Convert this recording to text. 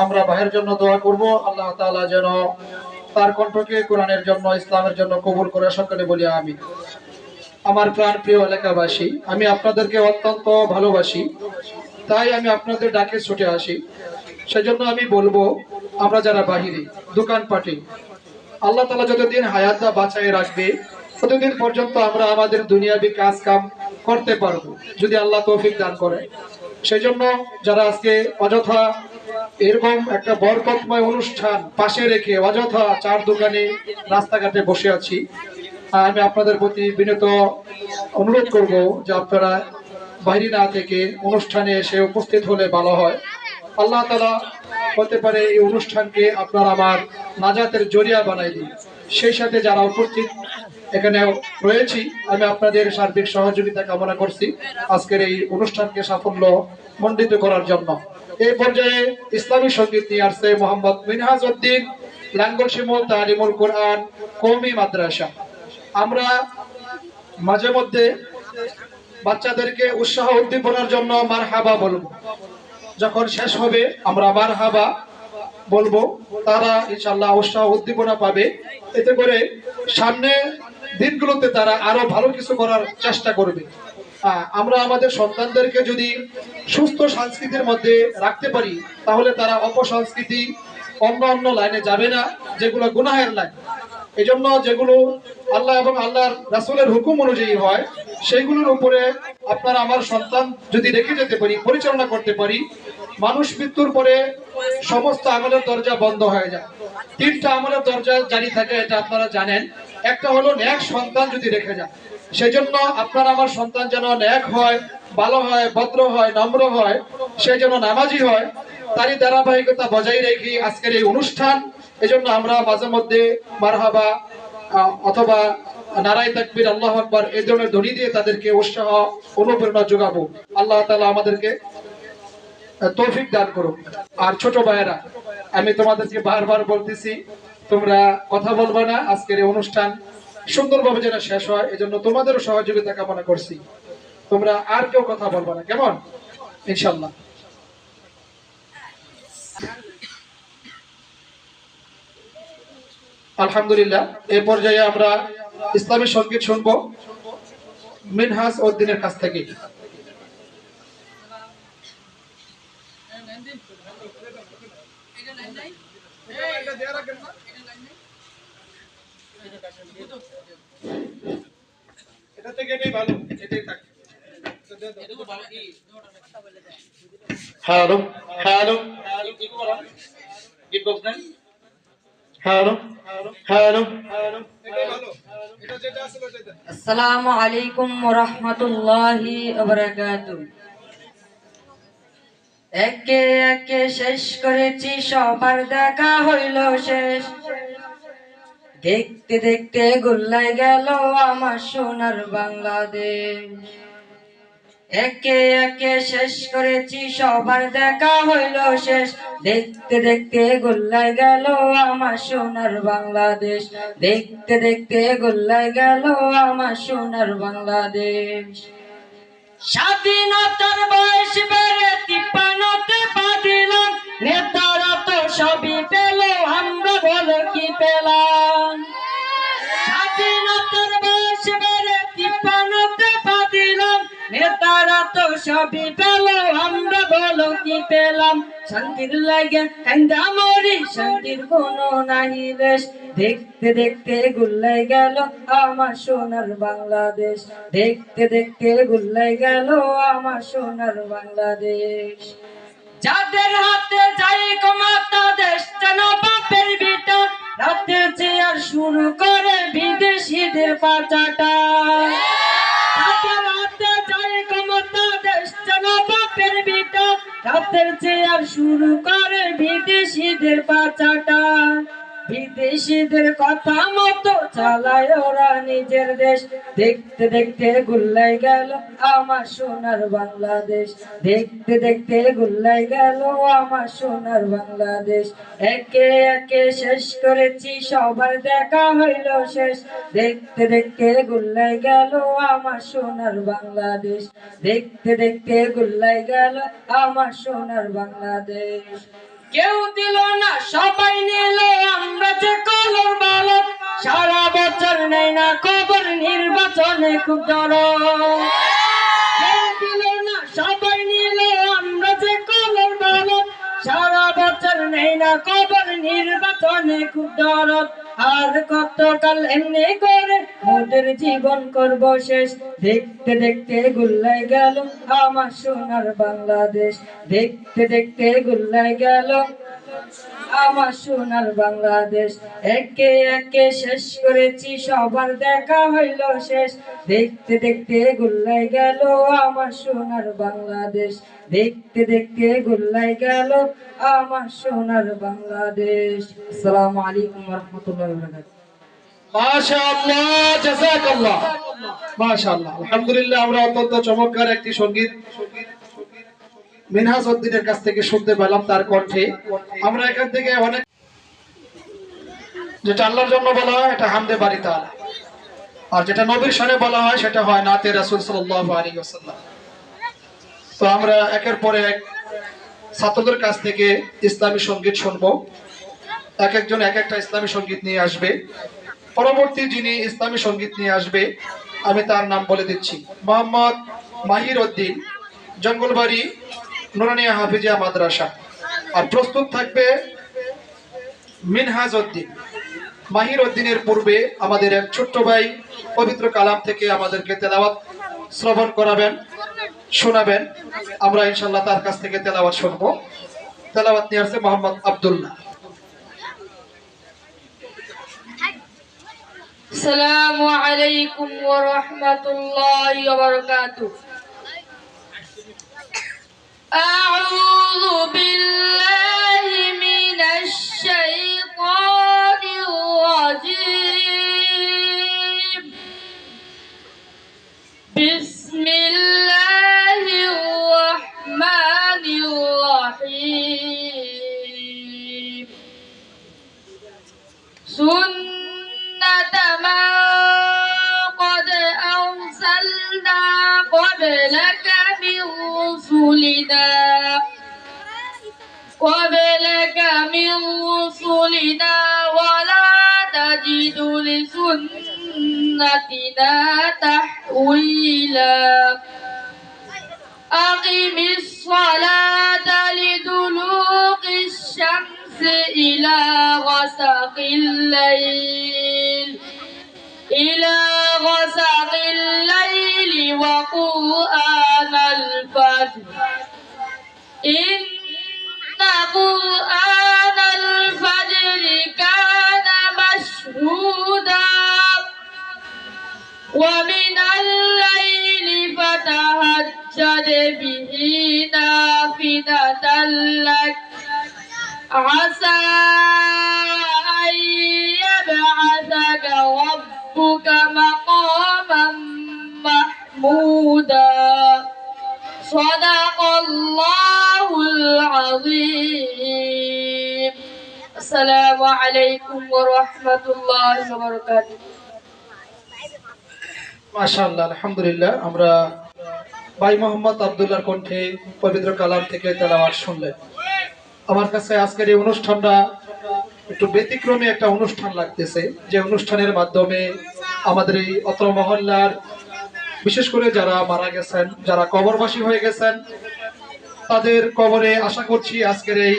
আমরা ভাইয়ের জন্য দোয়া করব, আল্লাহ তাআলা যেন তার কণ্ঠকে কোরআনের জন্য, ইসলামের জন্য কবুল করে। সকলে বলি আমিন। আমার প্রাণ প্রিয় এলাকাবাসী, আমি আপনাদেরকে অত্যন্ত ভালোবাসি, তাই আমি আপনাদের ডাকে ছুটে আসি। সেজন্য আমি বলবো, আমরা যারা বাহিরে দোকানপাটে, আল্লাহ তাআলা যতদিন হায়াতটা বাঁচায় রাখবে ততদিন পর্যন্ত আমরা আমাদের দুনিয়াবি কাজ কাম করতে পারবো, যদি আল্লাহ তৌফিক দান করে। সেই জন্য যারা আজকে অযথা এরকম একটা বরকতময় অনুষ্ঠান পাশে রেখে অযথা চার দোকানে রাস্তাঘাটে বসে আছি, আমি আপনাদের প্রতি বিনীত অনুরোধ করব যে আপনারা বাইরে না থেকে অনুষ্ঠানে এসে উপস্থিত হলে ভালো হয়। আল্লাহ তাআলা হতে পারে এই অনুষ্ঠানকে আপনার আমার নাজাতের জরিয়া বানাই দিন। সেই সাথে যারা উপস্থিত এখানে রয়েছি, আমি আপনাদের সার্বিক সহযোগিতা কামনা করছি আজকের এই অনুষ্ঠানকে সাফল্য মণ্ডিত করার জন্য। এই পর্যায়ে ইসলামী সঙ্গীত নিয়ে আসছে মোহাম্মদ মিনহাজ উদ্দিন, লাঙ্গল শিমুল তালিমুল কোরআন কওমি মাদ্রাসা। আমরা মাঝে মধ্যে বাচ্চাদেরকে উৎসাহ উদ্দীপনার জন্য মারহাবা বলবো, যখন শেষ হবে আমরা মারহাবা বলবো, তারা ইনশাআল্লাহ উৎসাহ উদ্দীপনা পাবে। এতে করে সামনে দিনগুলোতে তারা আরো ভালো কিছু করার চেষ্টা করবে। আমরা আমাদের সন্তানদেরকে যদি সুস্থ সংস্কৃতির মধ্যে রাখতে পারি, তাহলে তারা অপসংস্কৃতি অন্য অন্য লাইনে যাবে না, যেগুলো গুনাহের লাইন। এই জন্য যেগুলো আল্লাহ এবং আল্লাহর রাসূলের হুকুম অনুযায়ী হয়, সেইগুলোর উপরে আপনার আমার সন্তান যদি রেখে যেতে পারি, পরিচালনা করতে পারি, মানুষ মৃত্যুর পরে সমস্ত আমলের দরজা বন্ধ হয়ে যায়। তিনটা আমলের দরজা জারি থাকে, এটা আপনারা জানেন। একটা হলো নেক সন্তান যদি রেখে যায়, সেই জন্য আপনার আমার সন্তান যেন নেক হয়, ভালো হয়, ভদ্র হয়, নম্র হয়, সে যেন নামাজি হয়, তারই ধারাবাহিকতা বজায় রেখে আজকের এই অনুষ্ঠান। এজন্য আমরা মাঝে মধ্যে মারহাবা অথবা নারায়ে তাকবীর, আল্লাহু আকবার এই ধরনের ধ্বনি দিয়ে তাদেরকে উৎসাহ অনুপ্রেরণা যোগাবো। আল্লাহ তাআলা আমাদেরকে তৌফিক দান করুন। আর ছোট ভাইয়েরা, আমি তোমাদেরকে বারবার বলতেছি, তোমরা কথা বলবে না, আজকের এই অনুষ্ঠান সুন্দরভাবে যেন শেষ হয়, এজন্য তোমাদেরও সহযোগিতা কামনা করছি। তোমরা আর কেউ কথা বলবে না, কেমন? ইনশাআল্লাহ। আলহামদুলিল্লাহ, এই পর্যায়ে আমরা ইসলামী সঙ্গীত শুনবো মিনহাজ উদ্দিনের কাছ থেকে। এটা থেকে এটাই ভালো, এটাই থাক। হ্যালো হ্যালো হ্যালো হ্যালো, আসসালামু আলাইকুম ওয়া রাহমাতুল্লাহি ওয়া বারাকাতুহু। একে একে শেষ করেছি, সবার দেখা হইল শেষ। দেখতে দেখতে গোল্লায় গেল আমার সোনার বাংলাদেশ। একে একে শেষ করেছি, সবার দেখা হইল শেষ। দেখতে দেখতে গোল্লায় গেল আমার সোনার বাংলাদেশ। দেখতে দেখতে গোল্লায় গেল আমার সোনার বাংলাদেশ। স্বাধীনতার বয়স বেড়ে ৫৩তে পা দিলাম, নেতারা তো সবই পেল, আমরা বলো কি পেলাম। স্বাধীনতার বয়স বেড়ে ৫৩তে পা দিলাম, নেতারা তো সবই পেল, আমরা বলো কি পেলাম। শান্তির লাগে কান্দা মরি, শান্তির কোনো নাহি দেশ। দেখতে দেখতে গোল্লায় গেল আমার সোনার বাংলাদেশ। দেখতে দেখতে গোল্লায় গেল আমার সোনার বাংলাদেশ। যাদের হাতে যাই ক্ষমতা, দেশ যেন বাপের ভিটা, রাতে চেয়ার শুরু করে বিদেশিদের পাচাটা। যাদের হাতে যাই ক্ষমতা, দেশ যেন বাপের ভিটা, রাতের চেয়ার শুরু করে বিদেশিদের পাচাটা। বিদেশিদের কথা মতো চালায় ওরা নিজের দেশ। দেখতে দেখতে গোল্লায় গেল আমার সোনার বাংলাদেশ। দেখতে দেখতে গোল্লায় গেল আমার সোনার বাংলাদেশ। একে একে শেষ করেছি, সবার দেখা হইল শেষ। দেখতে দেখতে গোল্লায় গেল আমার সোনার বাংলাদেশ। দেখতে দেখতে গোল্লায় গেল আমার সোনার বাংলাদেশ। কেউ দিল না সবাই নিল আমরা যে কলর বালক সারা বছর নেই না খবর নির্বাচনে খুব দরদ কেউ দিল না সবাই নিল আমরা যে কলর বালক সারা বছর নেই না খবর নির্বাচনে খুব দরদ আর কতকাল এমনি করে মোদের জীবন করব শেষ দেখতে দেখতে গুল্লাই গেল আমার সোনার বাংলাদেশ দেখতে দেখতে গুল্লাই গেল আমার সোনার বাংলাদেশ একে একে শেষ করেছি সবার দেখা হইল শেষ দেখতে দেখতে গুল্লাই গেল আমার সোনার বাংলাদেশ দেখতে দেখতে গুল্লাই গেল আমার সোনার বাংলাদেশ। আসসালামু আলাইকুম ওয়া রাহমাতুল্লাহি ওয়া বারাকাতুহু। মাশাআল্লাহ, জাযাকাল্লাহ, মাশাআল্লাহ। আলহামদুলিল্লাহ, আমরা অত্যন্ত চমৎকার একটি সঙ্গীত মিনহাজ উদ্দিনের কাছ থেকে শুনতে পেলাম তার কণ্ঠে। আমরা এখান থেকে অনেক যেটা আল্লাহর জন্য বলা হয় এটা হামদে বারি তাআলা, আর যেটা নবীর শানে বলা হয় সেটা হয় নাতে রাসূল সাল্লাল্লাহু আলাইহি ওয়াসাল্লাম। তো আমরা একের পর এক ছাত্রদের কাছ থেকে ইসলামী সঙ্গীত শুনবো। এক একজন এক একটা ইসলামী সঙ্গীত নিয়ে আসবে। পরবর্তী যিনি ইসলামী সঙ্গীত নিয়ে আসবে আমি তার নাম বলে দিচ্ছি, মোহাম্মদ মাহির উদ্দিন, জঙ্গলবাড়ি নুরানিয়া হাফিজিয়া মাদ্রাসা। আর প্রস্তুত থাকবে মিনহাজ উদ্দিন। মাহির উদ্দিনের পূর্বে আমাদের এক ছোট্ট ভাই পবিত্র কালাম থেকে আমাদেরকে তেলাওয়াত শ্রবণ করাবেন, শোনাবেন। আমরা ইনশাআল্লাহ তার কাছ থেকে তেলাওয়াত শুনবো। তেলাওয়াত নিয়ে আসছে মোহাম্মদ আব্দুল্লাহ। আসসালামু আলাইকুম ওয়া রাহমাতুল্লাহি ওয়া বারাকাতুহু। আউযু বিল্লাহি মিনাশ শাইতানির রাজীম। বিসমিল্লাহির রাহমানির রাহিম। سنة من قد أرسلنا قبلك من رسلنا ولا تجد لسنتنا تحويلا أقم الصلاة لدلوق الشمس إلى غسق الليل وقرآن الفجر إن قرآن الفجر كان مشهودا ومن الليل فتهجد به نافلة لك عسى أن يبعثك ربك مقاما محمودا صدق الله العظيم. السلام عليكم ورحمة الله وبركاته. মাশাআল্লাহ, আলহামদুলিল্লাহ। আমরা ভাই মোহাম্মদ আব্দুল্লাহর কণ্ঠে পবিত্র কালাম থেকে তেলাওয়াত শুনলেন। আমার কাছে আজকের এই অনুষ্ঠানটা একটু ব্যতিক্রমী একটা অনুষ্ঠান লাগতেছে, যে অনুষ্ঠানের মাধ্যমে আমাদের এই অত্র মহল্লার বিশেষ করে যারা মারা গেছেন, যারা কবরবাসী হয়ে গেছেন, তাদের কবরে আশা করছি আজকের এই